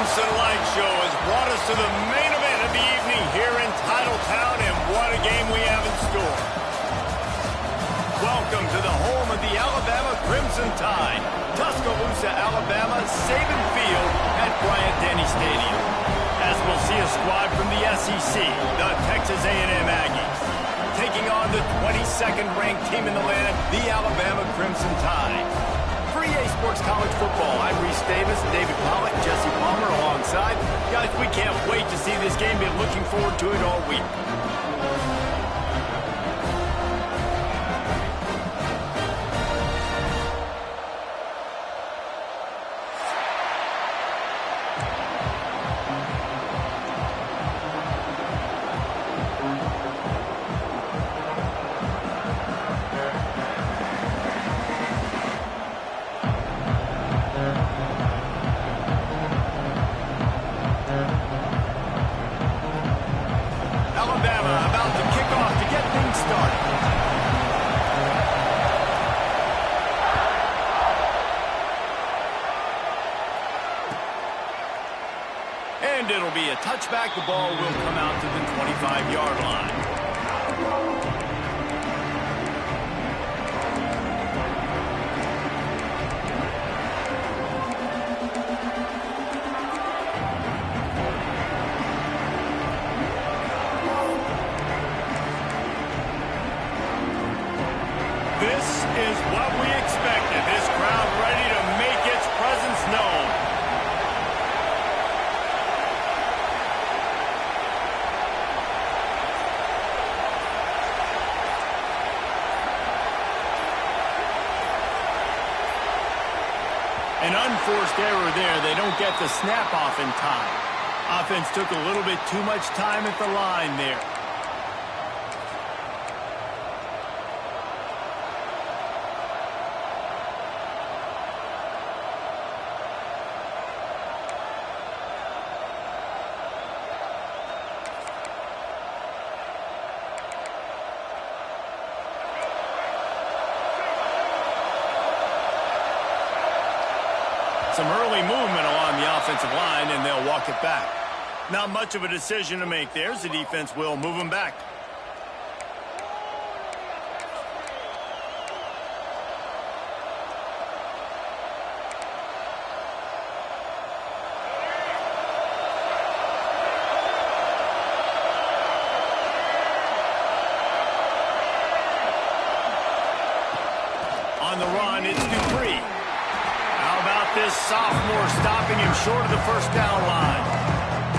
Crimson Light Show has brought us to the main event of the evening here in Titletown, and what a game we have in store. Welcome to the home of the Alabama Crimson Tide, Tuscaloosa, Alabama, Saban Field at Bryant-Denny Stadium. As we'll see a squad from the SEC, the Texas A&M Aggies, taking on the 22nd ranked team in the land, the Alabama Crimson Tide. For EA Sports College Football, I'm Reese Davis, David Pollack, Jesse Palmer alongside. Guys, we can't wait to see this game. Been looking forward to it all week. And it'll be a touchback. The ball will come out to the 25-yard line. This is what we expected. This crowd ready to make its presence known. An unforced error there. They don't get the snap off in time. Offense took a little bit too much time at the line there. Some early movement along the offensive line, and they'll walk it back. Not much of a decision to make there, as the defense will move them back. On the run, it's Dupree. This sophomore stopping him short of the first down line.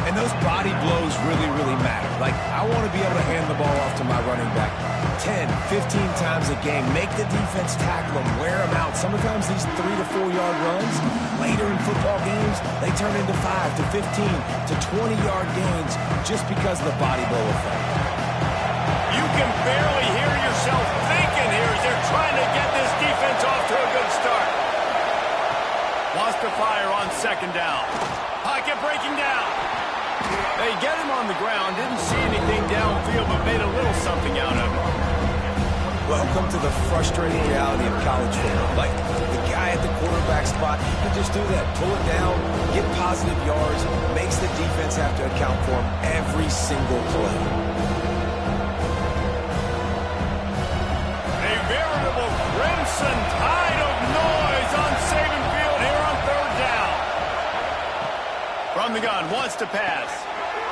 And those body blows really matter. Like, I want to be able to hand the ball off to my running back 10, 15 times a game. Make the defense tackle them, wear them out. Sometimes these 3 to 4 yard runs, later in football games, they turn into 5 to 15 to 20 yard gains just because of the body blow effect. You can barely hear yourself thinking here as they're trying to get this defense off to a good start. Wants to fire on second down. Pocket breaking down. They get him on the ground. Didn't see anything downfield, but made a little something out of it. Welcome to the frustrating reality of college football. Like, the guy at the quarterback spot, he can just do that. Pull it down, get positive yards, makes the defense have to account for him every single play. A veritable crimson tide of noise on Saban Field here on third down. From the gun, wants to pass.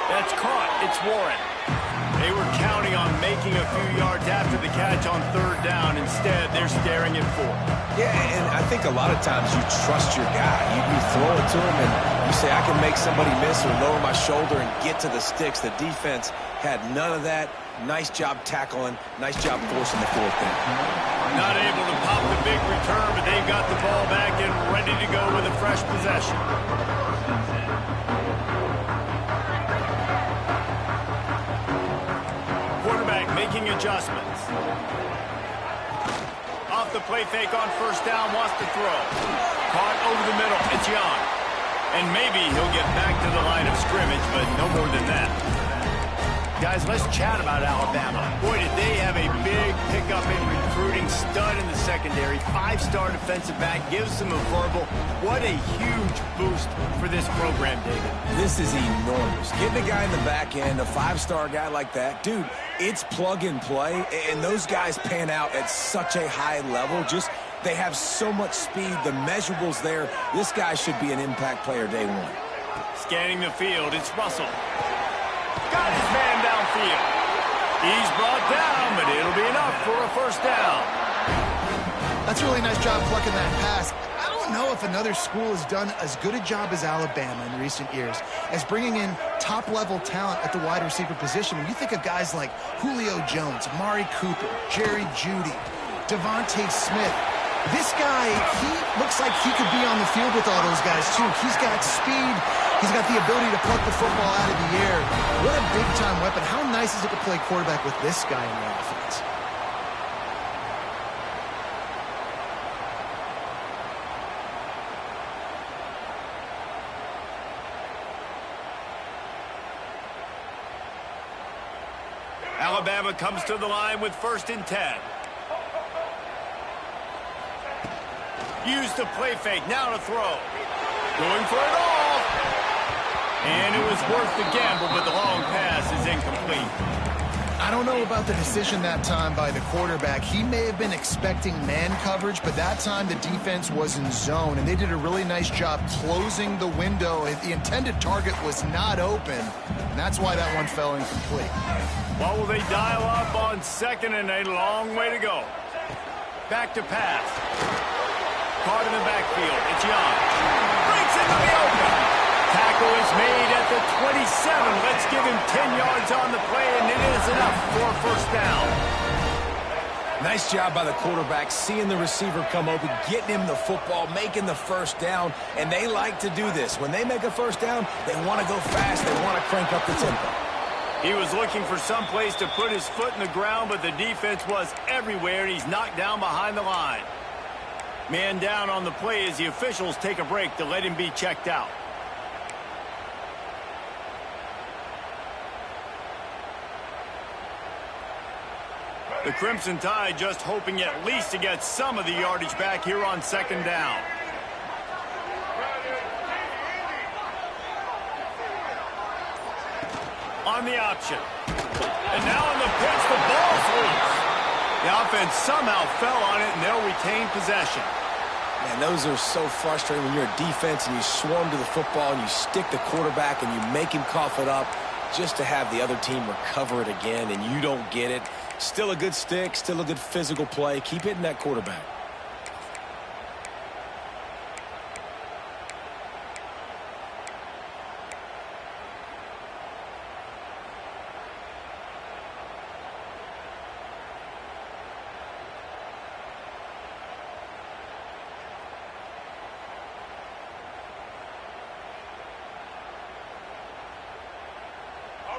That's caught. It's Warren. They were counting on making a few yards after the catch on third down. Instead, they're staring at 4. Yeah, and I think a lot of times you trust your guy. You throw it to him and you say, I can make somebody miss or lower my shoulder and get to the sticks. The defense had none of that. Nice job tackling. Nice job forcing the fourth down. Not able to pop the big return, but they've got the ball back and ready to go with a fresh possession. Quarterback making adjustments. Off the play fake on first down, wants to throw. Caught over the middle. It's Young. And maybe he'll get back to the line of scrimmage, but no more than that. Guys, let's chat about Alabama. Boy, did they have a big pickup in recruiting stud in the secondary, 5-star defensive back, gives them a verbal. What a huge boost for this program, David. This is enormous. Getting a guy in the back end, a 5-star guy like that, dude, it's plug and play, and those guys pan out at such a high level. Just, they have so much speed. The measurables there. This guy should be an impact player day one. Scanning the field, it's Russell. Got his man downfield. He's brought down, but it'll be enough for a first down. That's a really nice job plucking that pass. I don't know if another school has done as good a job as Alabama in recent years as bringing in top-level talent at the wide receiver position. When you think of guys like Julio Jones, Amari Cooper, Jerry Jeudy, Devontae Smith, this guy, he looks like he could be on the field with all those guys, too. He's got speed. He's got the ability to pluck the football out of the air. What a big-time weapon. How nice is it to play quarterback with this guy in the offense? Alabama comes to the line with 1st and 10. Use the play fake, now to throw. Going for it all. And it was worth the gamble, but the long pass is incomplete. I don't know about the decision that time by the quarterback. He may have been expecting man coverage, but that time the defense was in zone, and they did a really nice job closing the window. The intended target was not open, and that's why that one fell incomplete. What will they dial up on 2nd and a long way to go? Back to pass. Caught in the backfield. It's Young. Breaks into the open. Tackle is made at the 27. Let's give him 10 yards on the play, and it is enough for a first down. Nice job by the quarterback, seeing the receiver come open, getting him the football, making the first down, and they like to do this. When they make a first down, they want to go fast. They want to crank up the tempo. He was looking for some place to put his foot in the ground, but the defense was everywhere, and he's knocked down behind the line. Man down on the play as the officials take a break to let him be checked out. The Crimson Tide just hoping at least to get some of the yardage back here on 2nd down. On the option. And now on the pitch, the ball's loose. The offense somehow fell on it, and they'll retain possession. Man, those are so frustrating when you're a defense and you swarm to the football and you stick the quarterback and you make him cough it up just to have the other team recover it again, and you don't get it. Still a good stick, still a good physical play. Keep hitting that quarterback.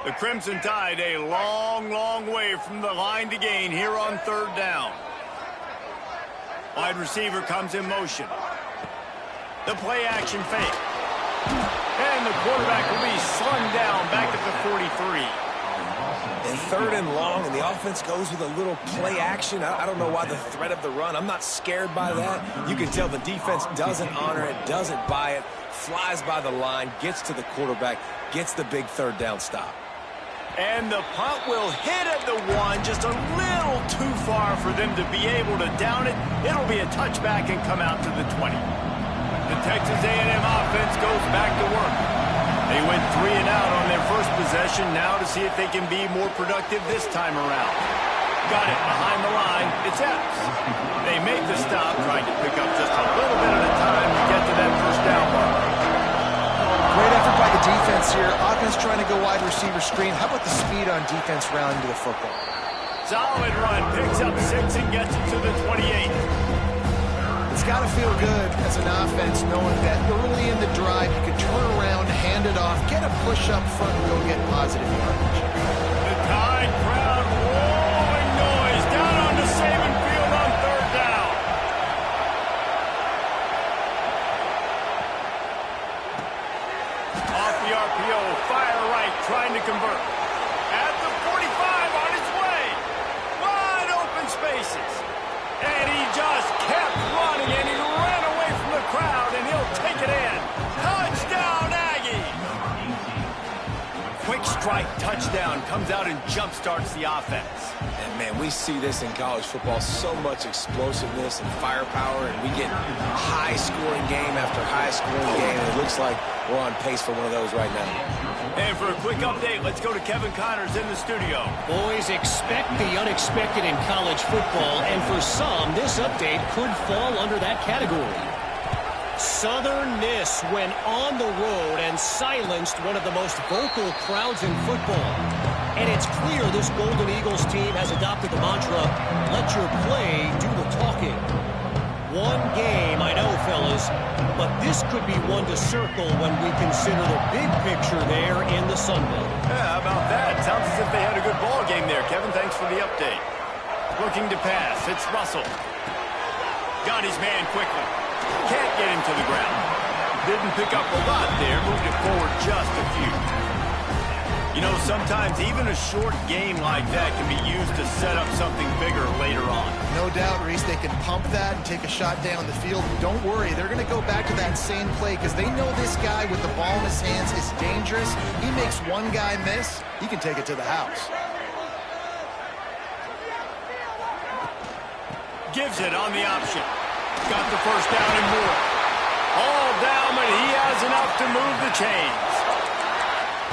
The Crimson Tide a long, long way from the line to gain here on 3rd down. Wide receiver comes in motion. The play action fake. And the quarterback will be slung down back at the 43. And 3rd and long, and the offense goes with a little play action. I don't know why the threat of the run. I'm not scared by that. You can tell the defense doesn't honor it, doesn't buy it, flies by the line, gets to the quarterback, gets the big 3rd down stop. And the punt will hit at the 1, just a little too far for them to be able to down it. It'll be a touchback and come out to the 20. The Texas A&M offense goes back to work. They went 3 and out on their first possession, now to see if they can be more productive this time around. Got it behind the line. It's Epps. They make the stop, trying to pick up just a little bit at a time to get to that first down mark. Great effort by the defense here. Offense trying to go wide receiver screen. How about the speed on defense rallying to the football? Solid run. Picks up 6 and gets it to the 28. It's got to feel good as an offense knowing that early in the drive you can turn around, hand it off, get a push up front, and go get positive yardage. The Tide crowd rolling noise down onto Saban Field on 3rd down. Off the RPO, fire right, trying to convert. At the 45 on its way. Wide open spaces. And he just kept running, and he ran away from the crowd, and he'll take it in. Touchdown, Aggie! Quick strike touchdown comes out and jump-starts the offense. And, man, we see this in college football, so much explosiveness and firepower, and we get high-scoring game after high-scoring game, and it looks like we're on pace for one of those right now. And for a quick update, let's go to Kevin Connors in the studio. Boys, expect the unexpected in college football, and for some, this update could fall under that category. Southern Miss went on the road and silenced one of the most vocal crowds in football. And it's clear this Golden Eagles team has adopted the mantra, let your play do the talking. One game, I know, fellas, but this could be one to circle when we consider the big picture there in the Sun Belt. Yeah, how about that? Sounds as if they had a good ball game there, Kevin. Thanks for the update. Looking to pass. It's Russell. Got his man quickly. Can't get him to the ground. Didn't pick up a lot there. Moved it forward just a few. You know, sometimes even a short game like that can be used to set up something bigger later on. No doubt, Reese, they can pump that and take a shot down the field. Don't worry, they're going to go back to that same play because they know this guy with the ball in his hands is dangerous. He makes one guy miss, he can take it to the house. Gives it on the option. Got the first down and more. All down, but he has enough to move the chains.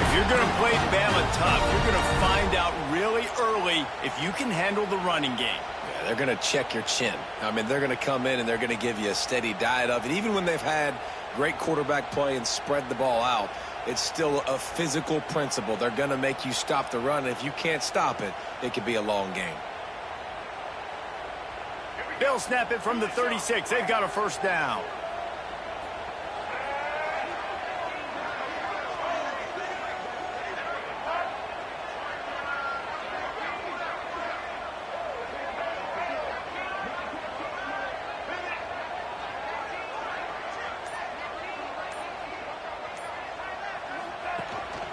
If you're going to play Bama tough, you're going to find out really early if you can handle the running game. Yeah, they're going to check your chin. I mean, they're going to come in and they're going to give you a steady diet of it. Even when they've had great quarterback play and spread the ball out, it's still a physical principle. They're going to make you stop the run. And if you can't stop it, it could be a long game. They'll snap it from the 36. They've got a first down.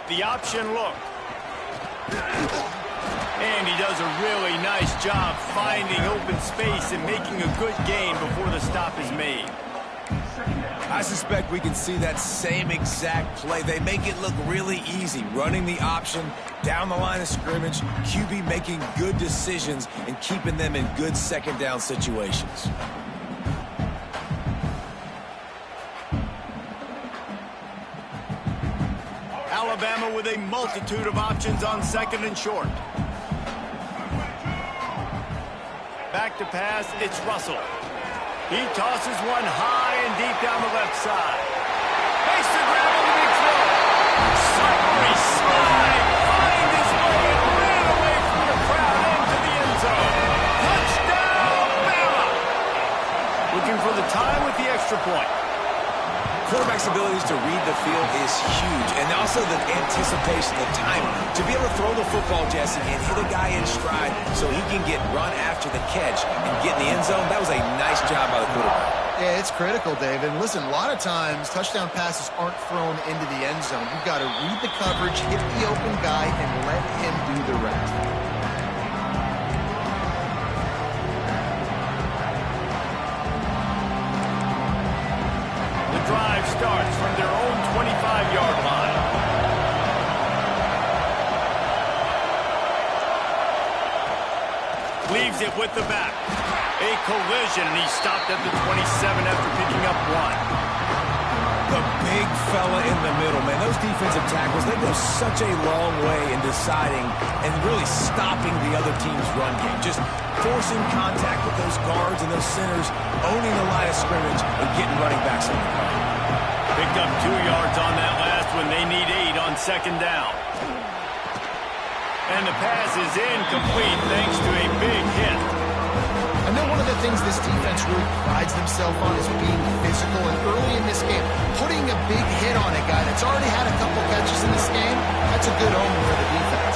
The option look. And he does a really nice job finding open space and making a good gain before the stop is made. I suspect we can see that same exact play. They make it look really easy, running the option down the line of scrimmage, QB making good decisions and keeping them in good second down situations. Alabama with a multitude of options on second and short. Back to pass, it's Russell. He tosses one high and deep down the left side. Makes the grab on the big throw. Slippery slide. Find his way and ran away from the crowd into the end zone. Touchdown, Bama! Looking for the time with the extra point. Quarterback's abilities to read the field is huge, and also the anticipation, the timing. To be able to throw the football, Jesse, and hit a guy in stride so he can get run after the catch and get in the end zone, that was a nice job by the quarterback. Yeah, it's critical, Dave. And listen, a lot of times touchdown passes aren't thrown into the end zone. You've got to read the coverage, hit the open guy, and let him do the rest. Drive starts from their own 25-yard line. Leaves it with the back. A collision, and he stopped at the 27 after picking up one. The big fella in the middle, man. Those defensive tackles, they go such a long way in deciding and really stopping the other team's run game. Just forcing contact with those guards and those centers, owning the line of scrimmage, and getting running backs on the play. Picked up 2 yards on that last one. They need 8 on second down. And the pass is incomplete thanks to a big hit. I know one of the things this defense really prides themselves on is being physical. And early in this game, putting a big hit on a guy that's already had a couple catches in this game, that's a good omen for the defense.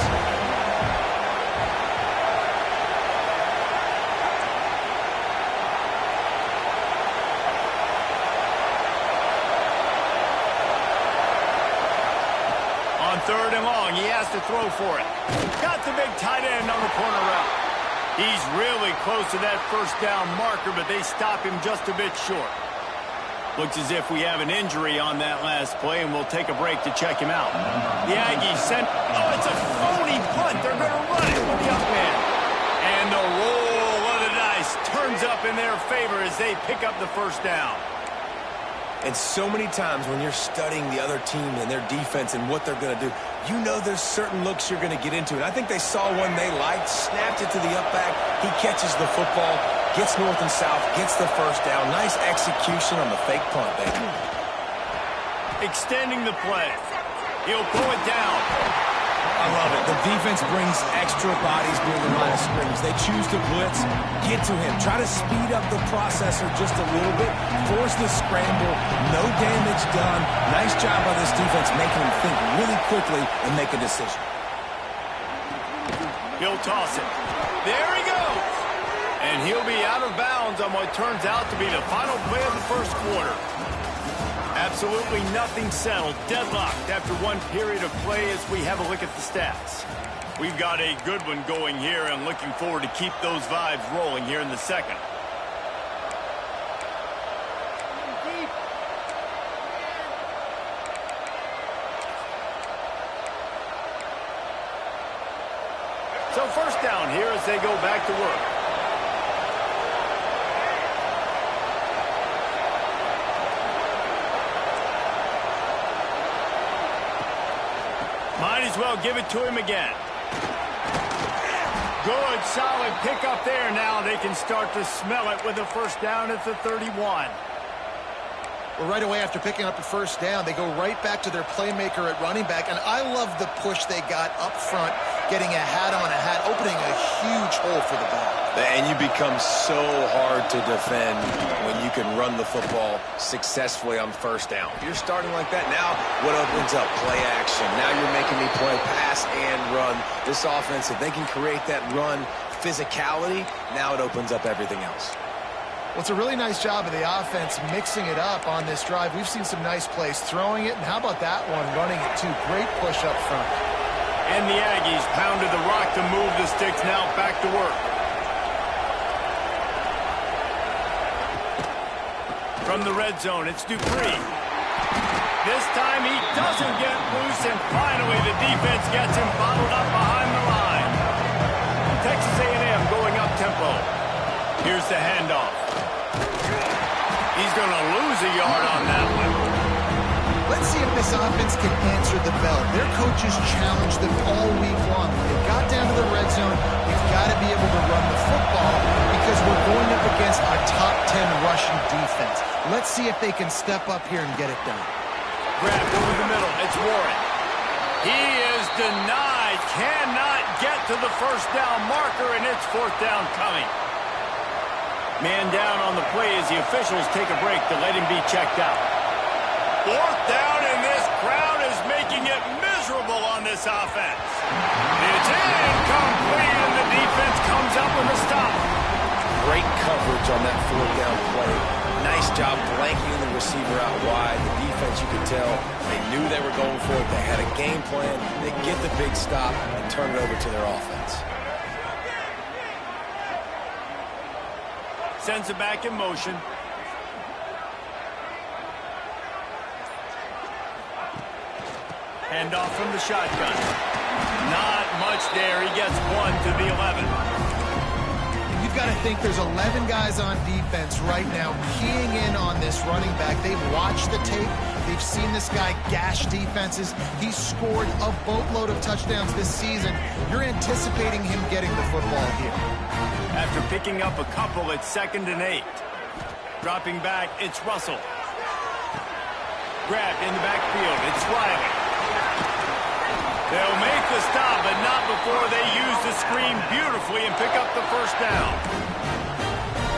Third and long, he has to throw for it. Got the big tight end on the corner route. He's really close to that first down marker, but they stop him just a bit short. Looks as if we have an injury on that last play, and we'll take a break to check him out. The Aggies send... Oh, it's a phony punt. They're going to run it with the up man. And the roll of the dice turns up in their favor as they pick up the first down. And so many times when you're studying the other team and their defense and what they're going to do, you know there's certain looks you're going to get into. And I think they saw one they liked, snapped it to the up back. He catches the football, gets north and south, gets the first down. Nice execution on the fake punt, baby. Extending the play. He'll pull it down. I love it. The defense brings extra bodies near the line of scrimmage. They choose to blitz, get to him, try to speed up the processor just a little bit, force the scramble, no damage done. Nice job by this defense making him think really quickly and make a decision. He'll toss it. There he goes. And he'll be out of bounds on what turns out to be the final play of the first quarter. Absolutely nothing settled, deadlocked after one period of play as we have a look at the stats. We've got a good one going here and looking forward to keep those vibes rolling here in the second. So first down here as they go back to work. Might as well give it to him again. Good, solid pickup there. Now they can start to smell it with a first down at the 31. Well, right away after picking up a first down, they go right back to their playmaker at running back. And I love the push they got up front, getting a hat on a hat, opening a huge hole for the ball. And you become so hard to defend when you can run the football successfully on first down. You're starting like that. Now what opens up? Play action. Now you're making me play pass and run. This offense, if they can create that run physicality, now it opens up everything else. Well, it's a really nice job of the offense mixing it up on this drive. We've seen some nice plays throwing it, and how about that one running it too? Great push up front. And the Aggies pounded the rock to move the sticks. Now back to work. From the red zone, it's Dupree. This time he doesn't get loose, and finally the defense gets him bottled up behind the line. Texas A&M going up tempo. Here's the handoff. He's going to lose a yard on that one. Let's see if this offense can answer the bell. Their coaches challenged them all week long. When they got down to the red zone, you've got to be able to run the football because we're going up against a top 10 rushing defense. Let's see if they can step up here and get it done. Grabbed over the middle. It's Warren. He is denied. Cannot get to the first down marker, and it's fourth down coming. Man down on the play as the officials take a break to let him be checked out. Fourth down, and this crowd is making it miserable on this offense. It's incomplete, and the defense comes up with a stop. Great coverage on that fourth down play. Nice job blanking the receiver out wide. The defense, you could tell, they knew they were going for it. They had a game plan. They get the big stop and turn it over to their offense. Sends it back in motion. Handoff from the shotgun. Not much there. He gets one to the 11. You've got to think there's 11 guys on defense right now keying in on this running back. They've watched the tape. They've seen this guy gash defenses. He's scored a boatload of touchdowns this season. You're anticipating him getting the football here. After picking up a couple at 2nd and 8. Dropping back, it's Russell. Grabbed in the backfield, it's Riley. They'll make the stop, but not before they use the screen beautifully and pick up the first down.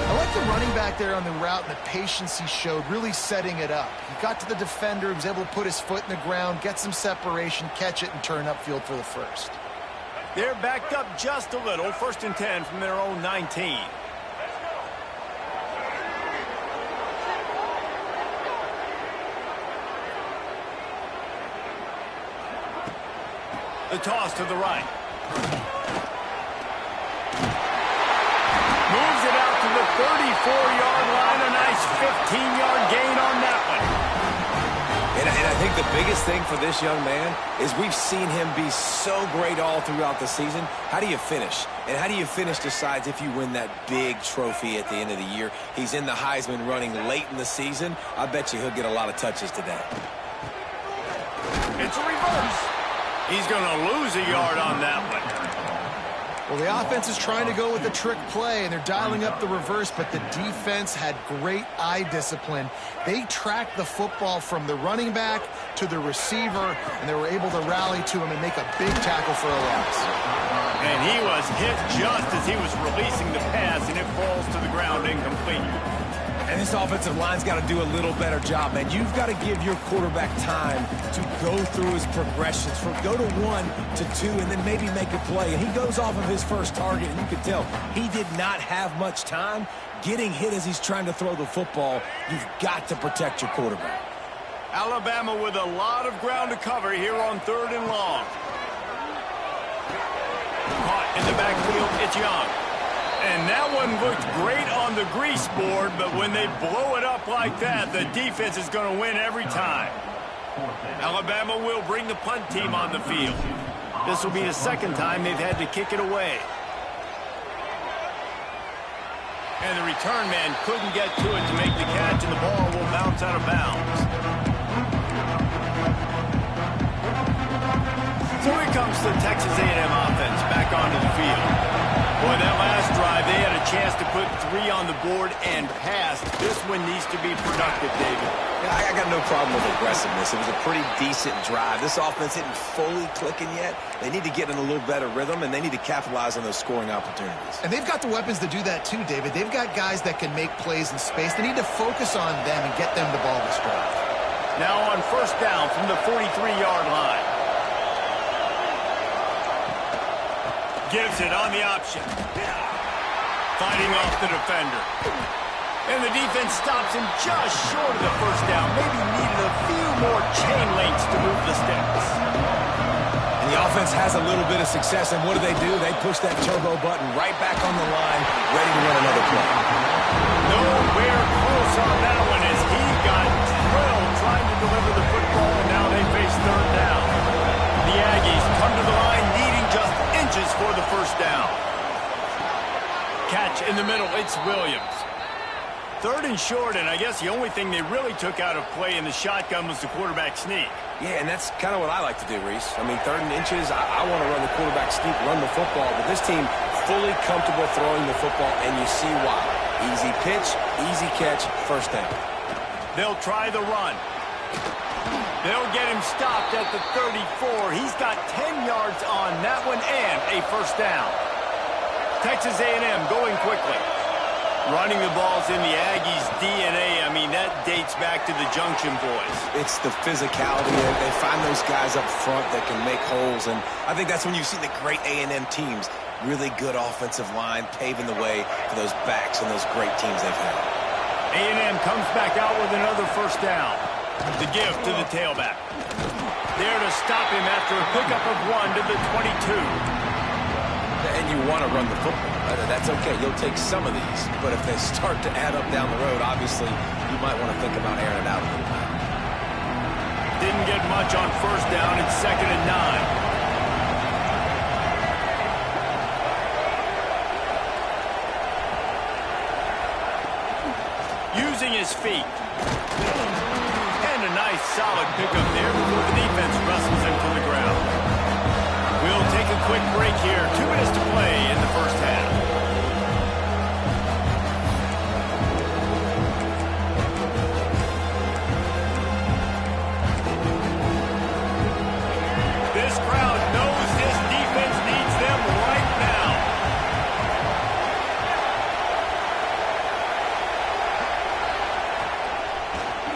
I like the running back there on the route and the patience he showed, really setting it up. He got to the defender, he was able to put his foot in the ground, get some separation, catch it, and turn upfield for the first. They're backed up just a little. 1st and 10 from their own 19. The toss to the right. 34-yard line. A nice 15-yard gain on that one. And I think the biggest thing for this young man is we've seen him be so great all throughout the season. How do you finish? And how do you finish decides if you win that big trophy at the end of the year. He's in the Heisman running late in the season. I bet you he'll get a lot of touches today. It's a reverse. He's going to lose a yard on that one. Well, the offense is trying to go with the trick play, and they're dialing up the reverse, but the defense had great eye discipline. They tracked the football from the running back to the receiver, and they were able to rally to him and make a big tackle for a loss. And he was hit just as he was releasing the pass, and it falls to the ground incomplete. And this offensive line's got to do a little better job, man. You've got to give your quarterback time to go through his progressions, from go to 1 to 2, and then maybe make a play. And he goes off of his first target, and you can tell he did not have much time getting hit as he's trying to throw the football. You've got to protect your quarterback. Alabama with a lot of ground to cover here on 3rd and long. Caught in the backfield, it's Young. And that one looked great on the grease board, but when they blow it up like that, the defense is going to win every time. Alabama will bring the punt team on the field. This will be the second time they've had to kick it away. And the return man couldn't get to it to make the catch, and the ball will bounce out of bounds. So here comes the Texas A&M offense back onto the field. Boy, that last drive, they had a chance to put 3 on the board and pass. This one needs to be productive, David. Yeah, I got no problem with aggressiveness. It was a pretty decent drive. This offense isn't fully clicking yet. They need to get in a little better rhythm, and they need to capitalize on those scoring opportunities. And they've got the weapons to do that too, David. They've got guys that can make plays in space. They need to focus on them and get them the ball this drive. Now on 1st down from the 43-yard line. Gives it on the option. Fighting off the defender. And the defense stops him just short of the 1st down. Maybe needed a few more chain links to move the sticks. And the offense has a little bit of success, and what do? They push that turbo button right back on the line, ready to run another play. Nowhere close on that one as he got drilled trying to deliver the football, and now they face 3rd down. The Aggies come to the line needing just inches for the 1st down. Catch in the middle, it's Williams. 3rd and short, and I guess the only thing they really took out of play in the shotgun was the quarterback sneak. Yeah, and that's kind of what I like to do, Reese. I mean, 3rd and inches, I want to run the quarterback sneak, run the football, but this team fully comfortable throwing the football, and you see why. Easy pitch, easy catch, 1st down. They'll try the run. They'll get him stopped at the 34. He's got 10 yards on that one and a 1st down. Texas A&M going quickly. Running the ball's in the Aggies' DNA. I mean, that dates back to the Junction Boys. It's the physicality. They find those guys up front that can make holes, and I think that's when you see the great A&M teams. Really good offensive line, paving the way for those backs and those great teams they've had. A&M comes back out with another 1st down. The give to the tailback. There to stop him after a pickup of 1 to the 22. And you want to run the football. That's okay. You'll take some of these. But if they start to add up down the road, obviously, you might want to think about airing it out a little bit. Didn't get much on 1st down. It's 2nd and 9. Using his feet. And a nice solid pickup there before the defense wrestles him to the ground. We'll take a quick break here. 2 minutes to play in the 1st half. This crowd knows this defense needs them right now.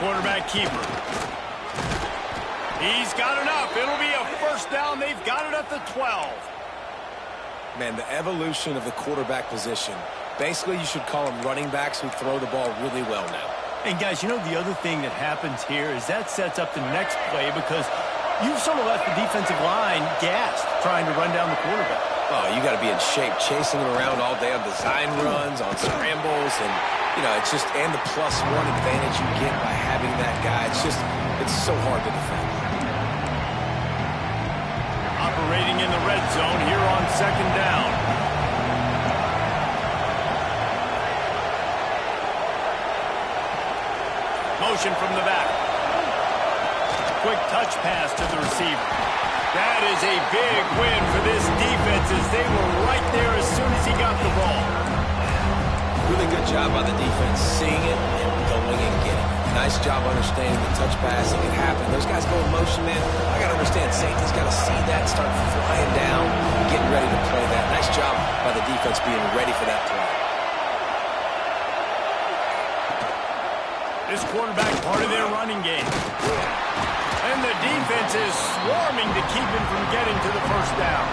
Quarterback keeper. He's got enough. It'll be a 1st down. They've got it at the 12. Man, the evolution of the quarterback position. Basically, you should call them running backs who throw the ball really well now. And, guys, you know the other thing that happens here is that sets up the next play because you've sort of left the defensive line gassed trying to run down the quarterback. Oh, you got to be in shape, chasing him around all day on design runs, on scrambles, and, you know, it's just, and the +1 advantage you get by having that guy. It's so hard to defend. Operating in the red zone here on 2nd down. Motion from the back. Quick touch pass to the receiver. That is a big win for this defense as they were right there as soon as he got the ball. Really good job by the defense, seeing it and going and getting it. Nice job understanding the touch passing can happen. Those guys go in motion, man. I got to understand, safety's got to see that, start flying down, getting ready to play that. Nice job by the defense being ready for that play. This quarterback part of their running game. And the defense is swarming to keep him from getting to the first down.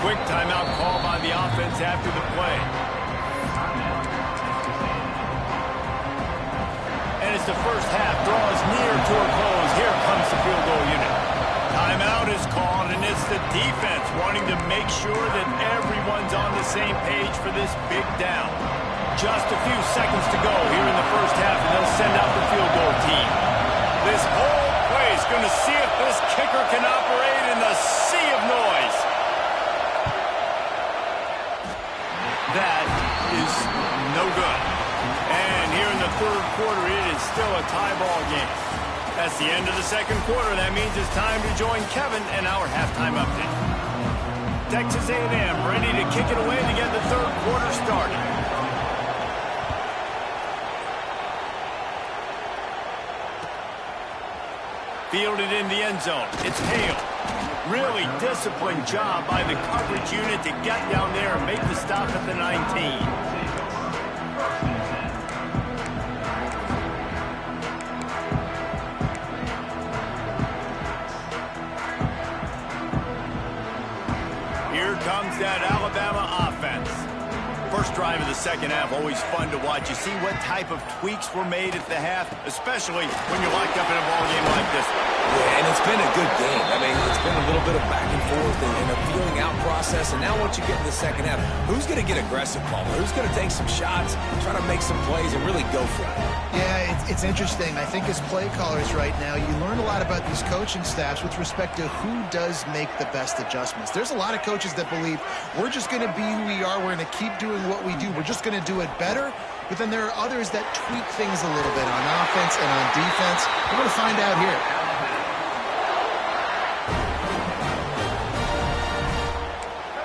Quick timeout call by the offense after the play. And as the first half draws near to a close, here comes the field goal unit. Timeout is called, and it's the defense wanting to make sure that everyone's on the same page for this big down. Just a few seconds to go here in the first half, and they'll send out the field goal team. This whole play is going to see if this kicker can operate in the sea of noise. That is no good. And here in the third quarter, it is still a tie ball game. That's the end of the second quarter. That means it's time to join Kevin and our halftime update. Texas A&M ready to kick it away to get the third quarter started. Fielded in the end zone. It's Hale. Really disciplined job by the coverage unit to get down there and make the stop at the 19. Here comes that Alabama offense. First drive of the second half, always fun to watch. You see what type of tweaks were made at the half, especially when you're locked up in a ball game like this one. Yeah, and it's been a good game. I mean, it's been a little bit of back and forth and a feeling out process. And now once you get to the second half, who's going to get aggressive, Palmer? Who's going to take some shots, try to make some plays, and really go for it? Yeah, it's interesting. I think as play callers right now, you learn a lot about these coaching staffs with respect to who does make the best adjustments. There's a lot of coaches that believe we're just going to be who we are. We're going to keep doing what we do. We're just going to do it better. But then there are others that tweak things a little bit on offense and on defense. We're going to find out here.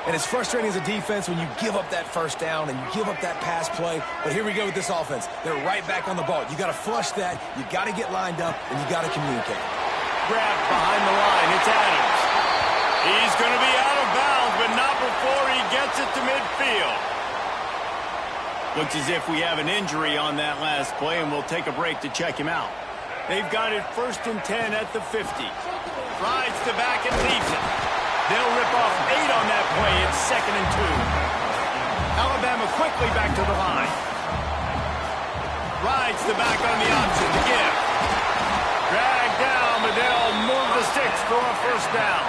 And it's frustrating as a defense when you give up that first down and you give up that pass play. But here we go with this offense. They're right back on the ball. You got to flush that. You got to get lined up, and you got to communicate. Grabbed behind the line. It's Adams. He's going to be out of bounds, but not before he gets it to midfield. Looks as if we have an injury on that last play, and we'll take a break to check him out. They've got it 1st and 10 at the 50. Rides the back and leaves it. They'll rip off 8 on that play. It's 2nd and 2. Alabama quickly back to the line. Rides the back on the option to give. Dragged down, but they'll move the sticks for a first down.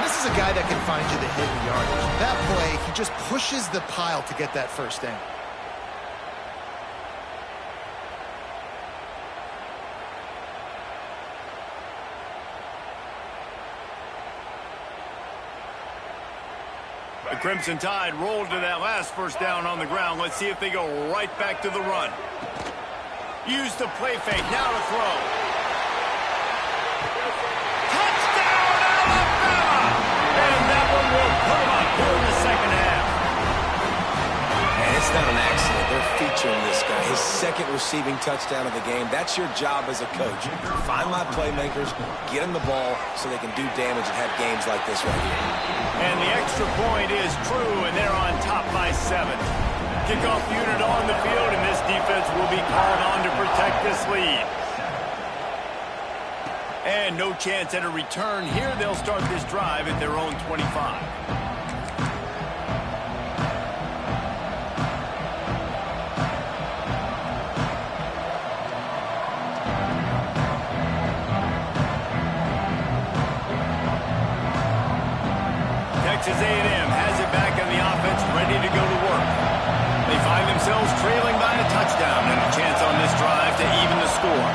This is a guy that can find you the hidden yardage. That play, he just pushes the pile to get that first down. The Crimson Tide rolled to that last first down on the ground. Let's see if they go right back to the run. Use the play fake, now to throw. Touchdown, Alabama! And that one will put them up here in the second half. And it's not an accident. They're featuring this guy. His 2nd receiving touchdown of the game. That's your job as a coach. Find my playmakers, get them the ball so they can do damage and have games like this right here. And the extra point is true, and they're on top by 7. Kickoff unit on the field, and this defense will be called on to protect this lead. And no chance at a return here. They'll start this drive at their own 25. Texas A&M has it back on the offense, ready to go to work. They find themselves trailing by a touchdown and a chance on this drive to even the score.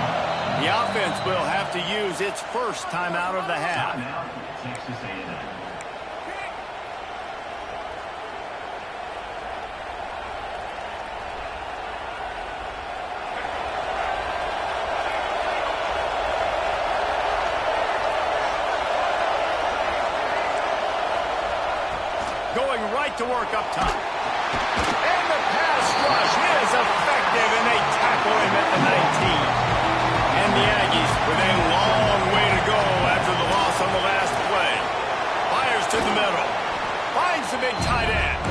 The offense will have to use its first timeout of the half. Texas A&M. Going right to work up top. And the pass rush is effective, and they tackle him at the 19. And the Aggies with a long way to go after the loss on the last play. Fires to the middle. Finds the big tight end.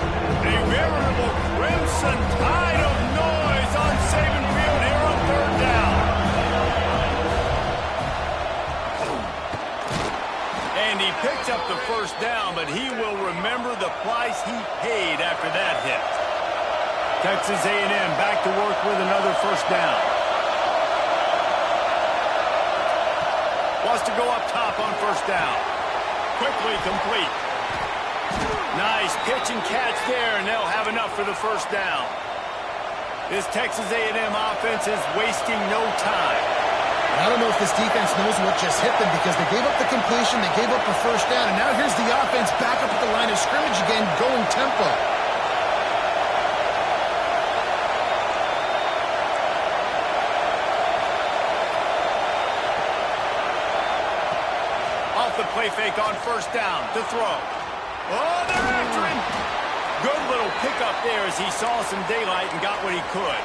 A veritable crimson tide of noise on Saban Field here on third down. And he picks up the first down, but he will remember the price he paid after that hit. Texas A&M back to work with another first down. Wants to go up top on first down. Quickly complete. Nice pitch and catch there, and they'll have enough for the first down. This Texas A&M offense is wasting no time. I don't know if this defense knows what just hit them because they gave up the completion, they gave up a first down, and now here's the offense back up at the line of scrimmage again, going tempo. Off the play fake on first down to throw. Oh, they're after him. Good little pickup there as he saw some daylight and got what he could.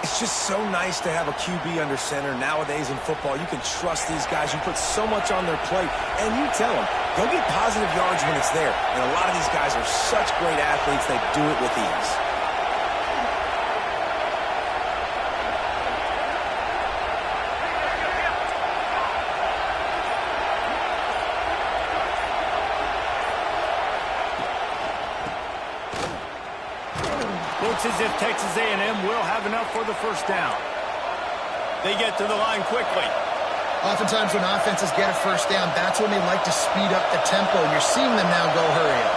It's just so nice to have a QB under center. Nowadays in football, you can trust these guys. You put so much on their plate, and you tell them, go get positive yards when it's there. And a lot of these guys are such great athletes, they do it with ease. Looks as if Texas A&M will have enough for the first down. They get to the line quickly. Oftentimes when offenses get a first down, that's when they like to speed up the tempo, and you're seeing them now go hurry up.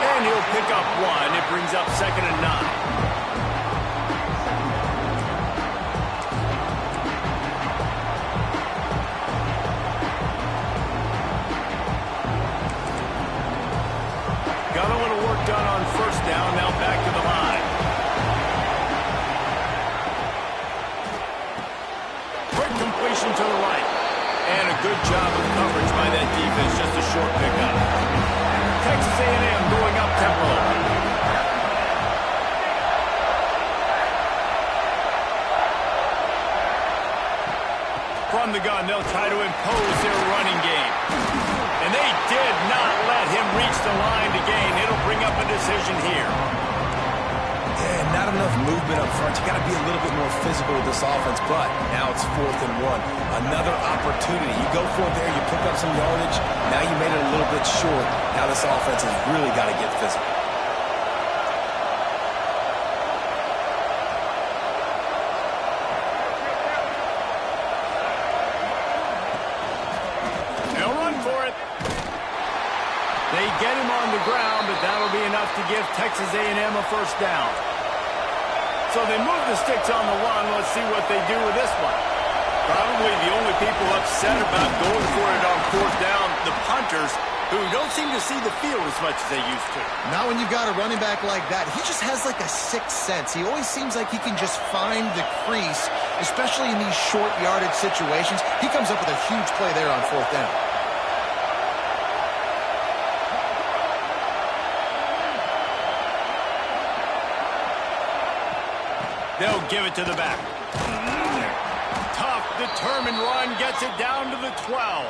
And he'll pick up one. It brings up 2nd and 9. Got a little work done on first down, now back to the line. Quick completion to the right. And a good job of coverage by that defense, just a short pickup. Texas A&M going up tempo. From the gun, they'll try to impose their running game. And they did not let him reach the line to gain. It'll bring up a decision here. Yeah, not enough movement up front. You got to be a little bit more physical with this offense, but now it's 4th and 1. Another opportunity. You go for it there, you pick up some yardage. Now you made it a little bit short. Now this offense has really got to get physical. They get him on the ground, but that'll be enough to give Texas A&M a first down. So they move the sticks on the run. Let's see what they do with this one. Probably the only people upset about going for it on 4th down, the punters, who don't seem to see the field as much as they used to. Not when you've got a running back like that. He just has like a sixth sense. He always seems like he can just find the crease, especially in these short yardage situations. He comes up with a huge play there on 4th down. They'll give it to the back. Tough, determined run, gets it down to the 12.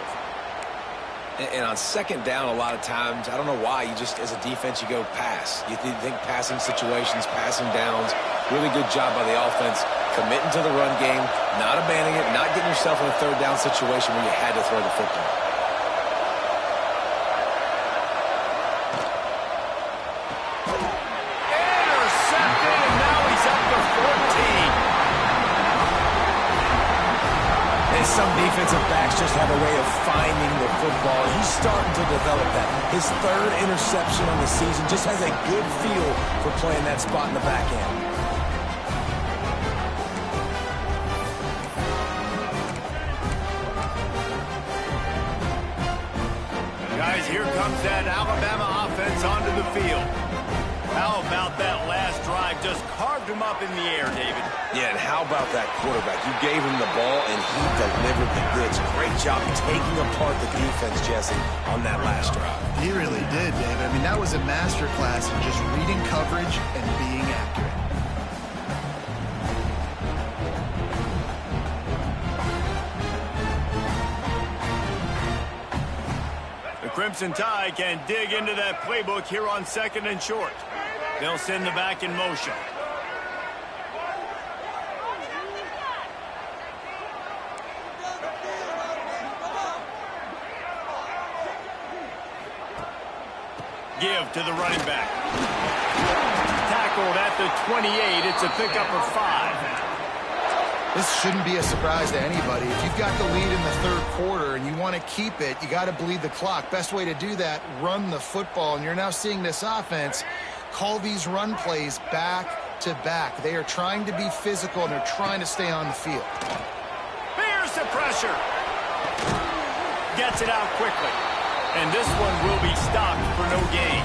And on 2nd down, a lot of times, I don't know why, you just, as a defense, you go pass. You think passing situations, passing downs. Really good job by the offense, committing to the run game, not abandoning it, not getting yourself in a 3rd down situation where you had to throw the football. Intercepted, some defensive backs just have a way of finding the football. He's starting to develop that. His third interception on the season just has a good feel for playing that spot in the back end. Guys, here comes that Alabama offense onto the field. How about that last drive? Just carved him up in the air, David. Yeah, and how about that quarterback? You gave him the ball, and he delivered the goods. Great job taking apart the defense, Jesse, on that last drive. He really did, David. I mean, that was a masterclass in just reading coverage and being accurate. The Crimson Tide can dig into that playbook here on 2nd and short. They'll send the back in motion. Give to the running back. Tackled at the 28. It's a pickup of 5. This shouldn't be a surprise to anybody. If you've got the lead in the third quarter and you want to keep it, you got to bleed the clock. Best way to do that, run the football. And you're now seeing this offense call these run plays back to back. They are trying to be physical, and they're trying to stay on the field. Here's the pressure. Gets it out quickly. And this one will be stopped for no gain.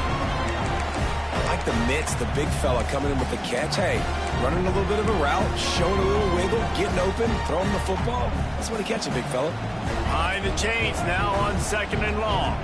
I like the mitts, the big fella coming in with the catch. Hey, running a little bit of a route, showing a little wiggle, getting open, throwing the football. That's what he catches, big fella. Behind the chains now on 2nd and long.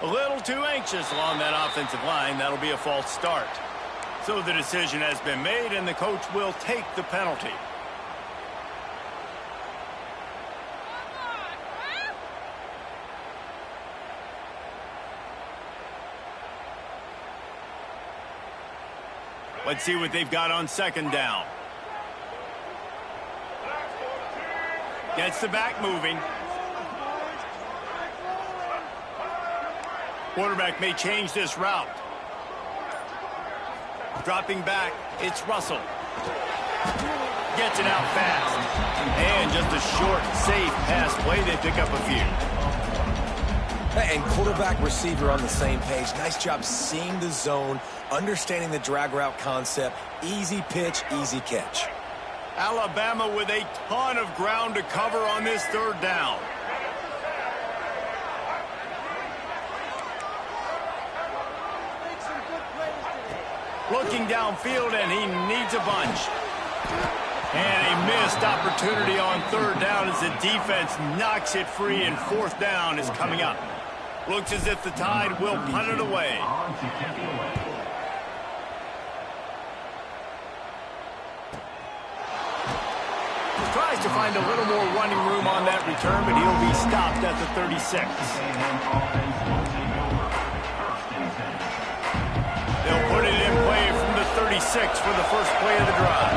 A little too anxious along that offensive line. That'll be a false start. So the decision has been made, and the coach will take the penalty. Let's see what they've got on 2nd down. Gets the back moving. Quarterback may change this route. Dropping back, it's Russell. Gets it out fast. And just a short, safe pass play. They pick up a few. And quarterback receiver on the same page. Nice job seeing the zone, understanding the drag route concept. Easy pitch, easy catch. Alabama with a ton of ground to cover on this 3rd down. Looking downfield, and he needs a bunch. And a missed opportunity on 3rd down as the defense knocks it free, and 4th down is coming up. Looks as if the Tide will punt it away. Tries to find a little more running room on that return, but he'll be stopped at the 36. They'll put it in play from the 36 for the first play of the drive.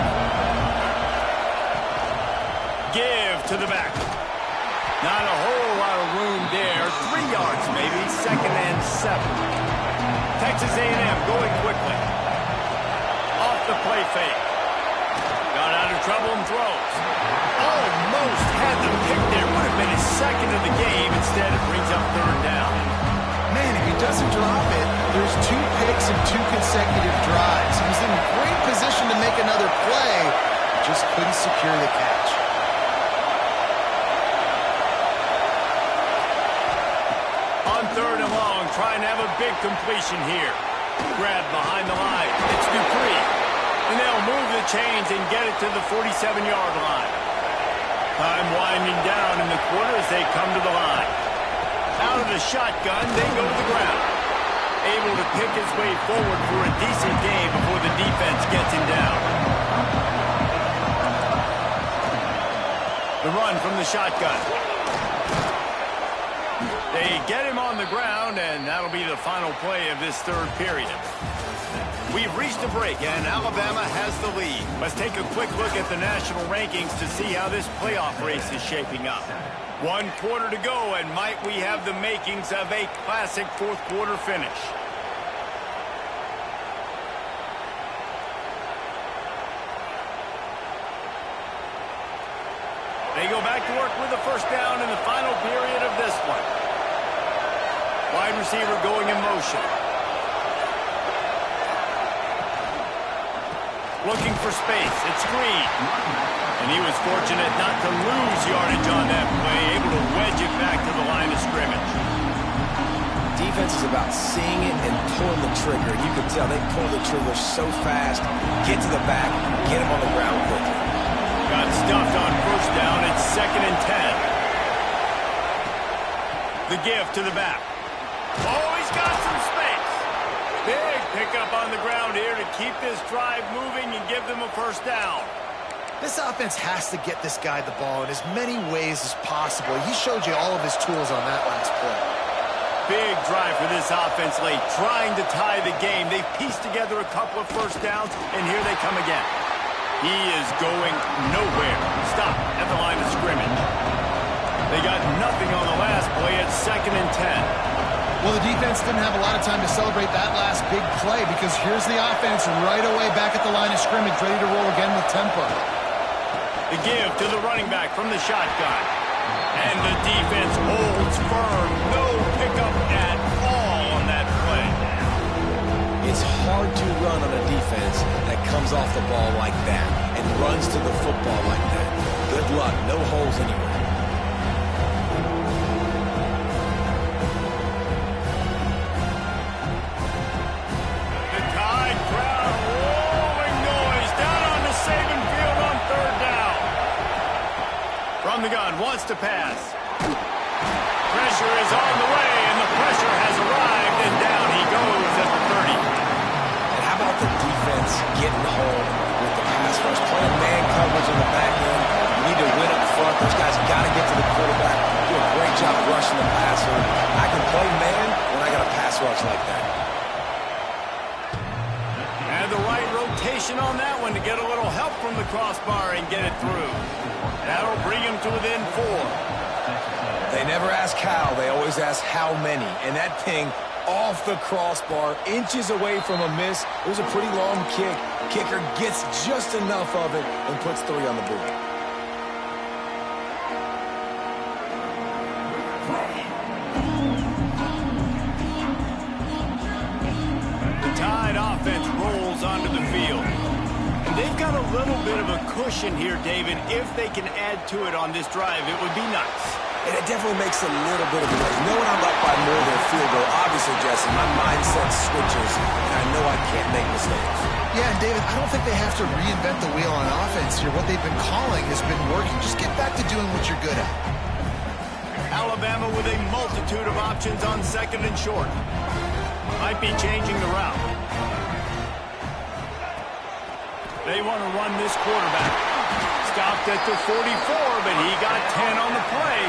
Give to the back. Not a whole lot of room there. 3 yards maybe. 2nd and 7. Texas A&M going quickly. Off the play fake. Got out of trouble and throws. Almost had the pick there. Would have been his 2nd of the game. Instead, it brings up 3rd down. Man, if he doesn't drop it, there's 2 picks and 2 consecutive drives. He was in great position to make another play, just couldn't secure the catch. On 3rd and long, trying to have a big completion here. Grab behind the line. It's Dupree. And they'll move the chains and get it to the 47-yard line. Time winding down in the quarter as they come to the line. Out of the shotgun, they go to the ground. Able to pick his way forward for a decent game before the defense gets him down. The run from the shotgun. They get him on the ground, and that'll be the final play of this 3rd period. We've reached a break, and Alabama has the lead. Let's take a quick look at the national rankings to see how this playoff race is shaping up. 1 quarter to go, and might we have the makings of a classic fourth quarter finish. They go back to work with the first down in the final period of this one. Wide receiver going in motion. Looking for space. It's screen. And he was fortunate not to lose yardage on that play, able to wedge it back to the line of scrimmage. Defense is about seeing it and pulling the trigger. You can tell they pull the trigger so fast, get to the back, get him on the ground quickly. Got stuffed on first down. It's 2nd and 10. The give to the back. Oh, he's got some space. Big pickup on the ground here to keep this drive moving and give them a first down. This offense has to get this guy the ball in as many ways as possible. He showed you all of his tools on that last play. Big drive for this offense late, trying to tie the game. They've pieced together a couple of first downs, and here they come again. He is going nowhere. Stop at the line of scrimmage. They got nothing on the last play at 2nd and 10. Well, the defense didn't have a lot of time to celebrate that last big play because here's the offense right away back at the line of scrimmage, ready to roll again with tempo. The give to the running back from the shotgun. And the defense holds firm. No pickup at all on that play. It's hard to run on a defense that comes off the ball like that and runs to the football like that. Good luck. No holes anywhere. The Tide crowd rolling noise down on the Saban field on 3rd down. From the gun, wants to pass. Pressure is on the way, and the pressure has arrived, and down he goes at the 30. And how about the defense getting home with the pass rush? Playing man coverage in the back end. You need to win up front. Those guys got to get to the quarterback. Do a great job rushing the passer. I can play man when I got a pass rush like that. And the right rotation on that one to get a little help from the crossbar and get it through. That'll bring him to within 4. They never ask how, they always ask how many. And that thing off the crossbar, inches away from a miss. It was a pretty long kick. Kicker gets just enough of it and puts 3 on the board. The Tide offense rolls onto the field. And they've got a little bit of a cushion here, David. If they can add to it on this drive, it would be nice. And it definitely makes a little bit of a difference. Knowing I'm up by more than a field goal, obviously, Jesse, my mindset switches, and I know I can't make mistakes. Yeah, and David, I don't think they have to reinvent the wheel on offense here. What they've been calling has been working. Just get back to doing what you're good at. Alabama with a multitude of options on 2nd and short. Might be changing the route. They want to run this quarterback. Stopped at the 44, but he got 10 on the play.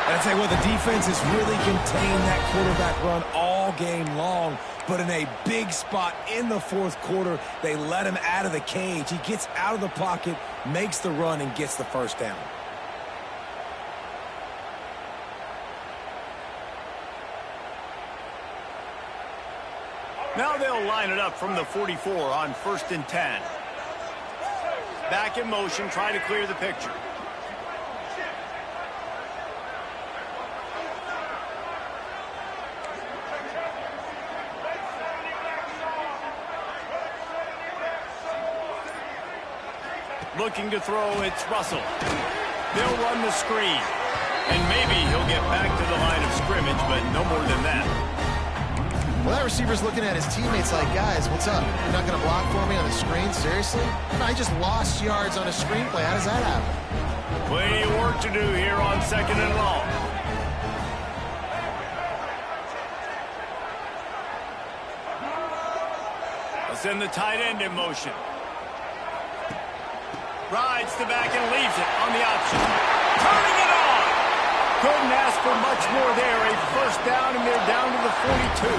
And I tell you what, the defense has really contained that quarterback run all game long. But in a big spot in the 4th quarter, they let him out of the cage. He gets out of the pocket, makes the run, and gets the first down. Now they'll line it up from the 44 on 1st and 10. Back in motion, try to clear the picture. Looking to throw, it's Russell. They'll run the screen. And maybe he'll get back to the line of scrimmage, but no more than that. Well, that receiver's looking at his teammates like, guys, what's up? You're not going to block for me on the screen? Seriously? No, I just lost yards on a screenplay. How does that happen? Plenty of work to do here on 2nd and long. They'll send the tight end in motion. Rides the back and leaves it on the option. Turning it on! Couldn't ask for much more there. A first down, and they're down to the 42.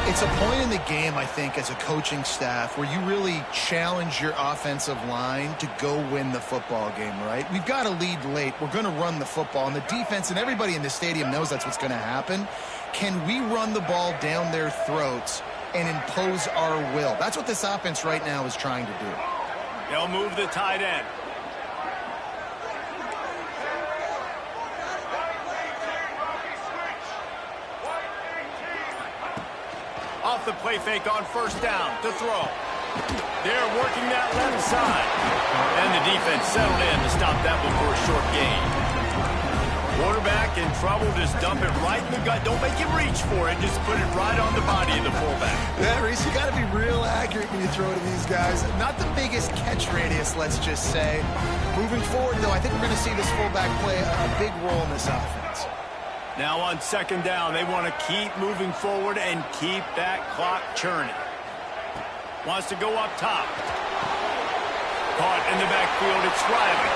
It's a point in the game, I think, as a coaching staff where you really challenge your offensive line to go win the football game, right? We've got to lead late. We're going to run the football. And the defense and everybody in the stadium knows that's what's going to happen. Can we run the ball down their throats and impose our will? That's what this offense right now is trying to do. They'll move the tight end. Off the play fake on first down to throw. They're working that left side. And the defense settled in to stop that one for a short gain. Quarterback in trouble, just dump it right in the gut. Don't make him reach for it. Just put it right on the body of the fullback. Yeah, Reese, you got to be real accurate when you throw to these guys. Not the biggest catch radius, let's just say. Moving forward, though, I think we're going to see this fullback play a big role in this offense. Now on second down, they want to keep moving forward and keep that clock churning. Wants to go up top. Caught in the backfield, it's Riley.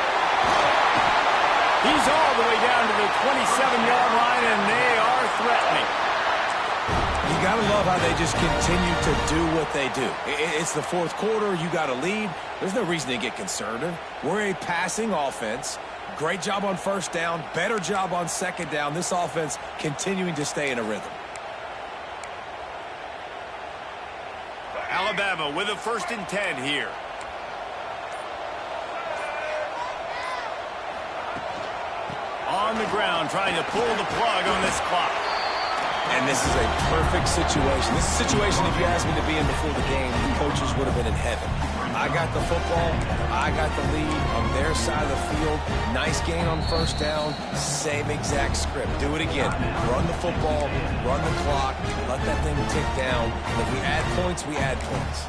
He's all the way down to the 27-yard line, and they are threatening. You got to love how they just continue to do what they do. It's the fourth quarter. You got to lead. There's no reason to get conservative. We're a passing offense. Great job on first down, better job on second down. This offense continuing to stay in a rhythm. Alabama with a 1st and 10 here. On the ground, trying to pull the plug on this clock. And this is a perfect situation. This is a situation, if you asked me to be in before the game, the coaches would have been in heaven. I got the football. I got the lead on their side of the field. Nice gain on first down. Same exact script. Do it again. Run the football. Run the clock. Let that thing tick down. If we add points, we add points.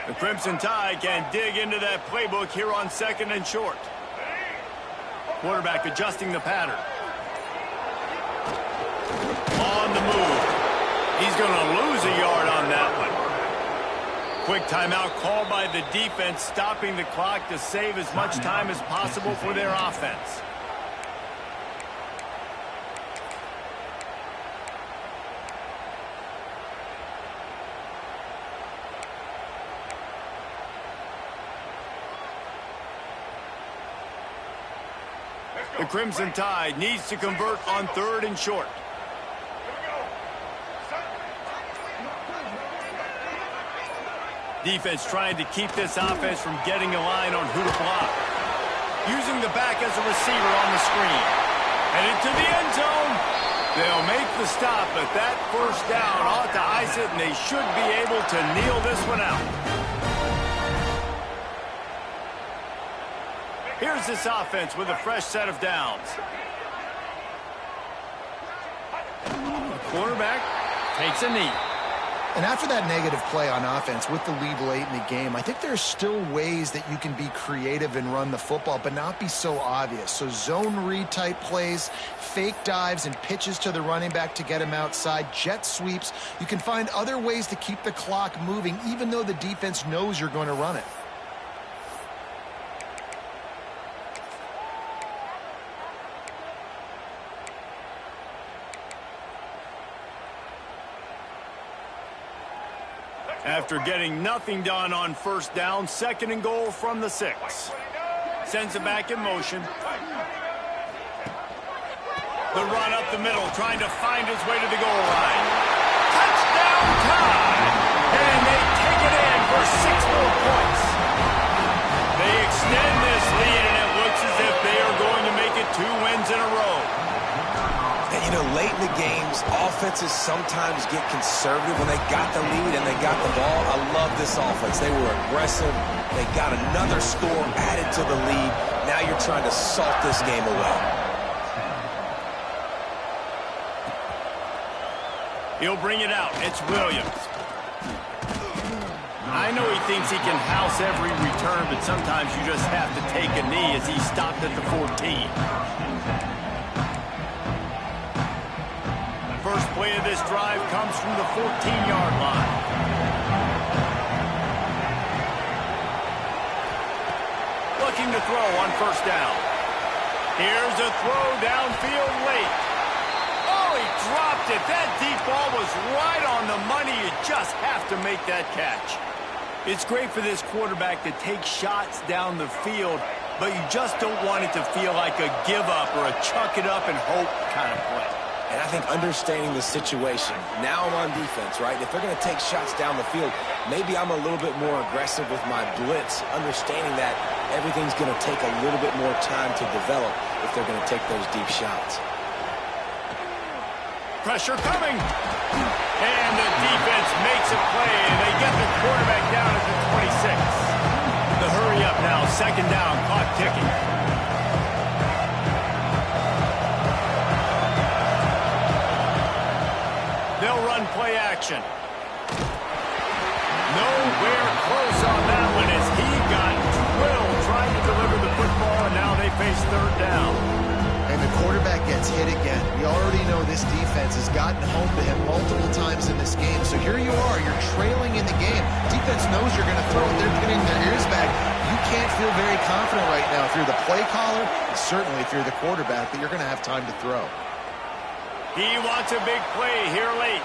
The Crimson Tide can dig into that playbook here on 2nd and short. Quarterback adjusting the pattern. On the move. He's going to lose a yard on that one. Quick timeout called by the defense, stopping the clock to save as much time as possible for their offense. The Crimson Tide needs to convert on 3rd and short. Defense trying to keep this offense from getting a line on who to block. Using the back as a receiver on the screen. Headed to the end zone. They'll make the stop, but that first down ought to ice it, and they should be able to kneel this one out. Here's this offense with a fresh set of downs. The quarterback takes a knee. And after that negative play on offense with the lead late in the game, I think there's still ways that you can be creative and run the football, but not be so obvious. So zone read type plays, fake dives and pitches to the running back to get him outside, jet sweeps. You can find other ways to keep the clock moving, even though the defense knows you're going to run it. After getting nothing done on first down, 2nd and goal from the 6. Sends it back in motion. The run up the middle, trying to find his way to the goal line. Touchdown time! And they take it in for 6 more points. They extend this lead, and it looks as if they are going to make it 2 wins in a row. And, you know, late in the games, offenses sometimes get conservative when they got the lead and they got the ball. I love this offense. They were aggressive. They got another score added to the lead. Now you're trying to salt this game away. He'll bring it out. It's Williams. I know he thinks he can house every return, but sometimes you just have to take a knee as he stopped at the 14. First play of this drive comes from the 14-yard line. Looking to throw on first down. Here's a throw downfield late. Oh, he dropped it. That deep ball was right on the money. You just have to make that catch. It's great for this quarterback to take shots down the field, but you just don't want it to feel like a give-up or a chuck-it-up-and-hope kind of play. And I think understanding the situation, now I'm on defense, right? If they're going to take shots down the field, maybe I'm a little bit more aggressive with my blitz, understanding that everything's going to take a little bit more time to develop if they're going to take those deep shots. Pressure coming. And the defense makes a play, and they get the quarterback down at the 26. The hurry up now, second down, clock ticking. They'll run play action. Nowhere close on that one as he got drilled trying to deliver the football, and now they face third down. And the quarterback gets hit again. We already know this defense has gotten home to him multiple times in this game. So here you are, you're trailing in the game. Defense knows you're going to throw it. They're pinning their ears back. You can't feel very confident right now if you're the play caller, and certainly if you're the quarterback, that you're going to have time to throw. He wants a big play here late.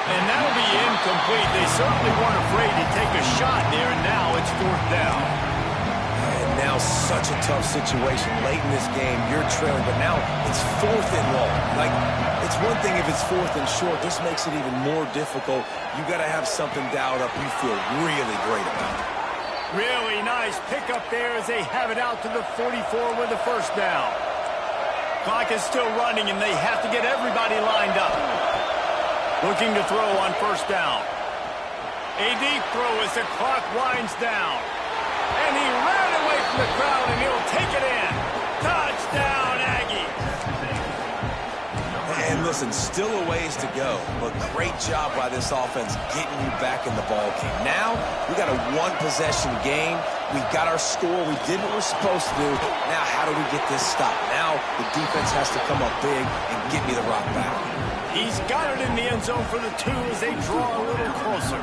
And that'll be incomplete. They certainly weren't afraid to take a shot there, and now it's fourth down. And now such a tough situation. Late in this game, you're trailing, but now it's fourth and long. Like, it's one thing if it's fourth and short. This makes it even more difficult. You got to have something dialed up you feel really great about. Really nice pickup there as they have it out to the 44 with the first down. Clock is still running, and they have to get everybody lined up. Looking to throw on first down. A deep throw as the clock winds down. And he ran away from the crowd, and he'll take it in. Touchdown, Aggie. And listen, still a ways to go, but great job by this offense getting you back in the ball game. Now, we got a one-possession game. We got our score. We did what we're supposed to do. Now, how do we get this stopped? Now, the defense has to come up big and get me the rock back. He's got it in the end zone for the two as they draw a little closer.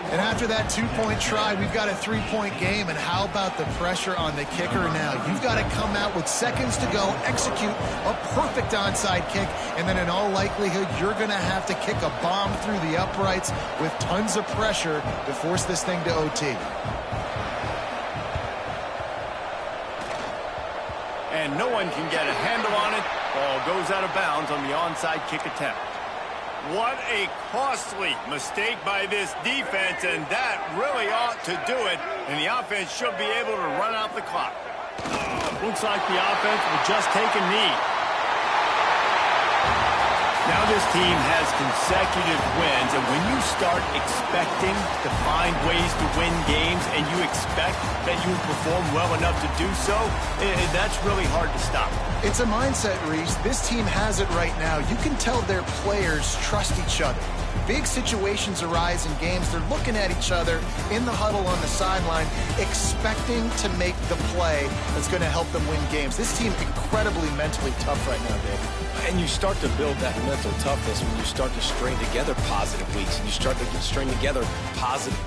And after that two-point try, we've got a three-point game. And how about the pressure on the kicker now? You've got to come out with seconds to go, execute a perfect onside kick, and then in all likelihood, you're going to have to kick a bomb through the uprights with tons of pressure to force this thing to OT. And no one can get a handle on it. Ball goes out of bounds on the onside kick attempt. What a costly mistake by this defense, and that really ought to do it. And the offense should be able to run out the clock. Looks like the offense will just take a knee. Now this team has consecutive wins, and when you start expecting to find ways to win games and you expect that you will perform well enough to do so, that's really hard to stop. It's a mindset, Reese. This team has it right now. You can tell their players trust each other. Big situations arise in games. They're looking at each other in the huddle on the sideline, expecting to make the play that's going to help them win games. This team incredibly mentally tough right now, Dave. And you start to build that mental toughness when you start to string together positive weeks and you string together positive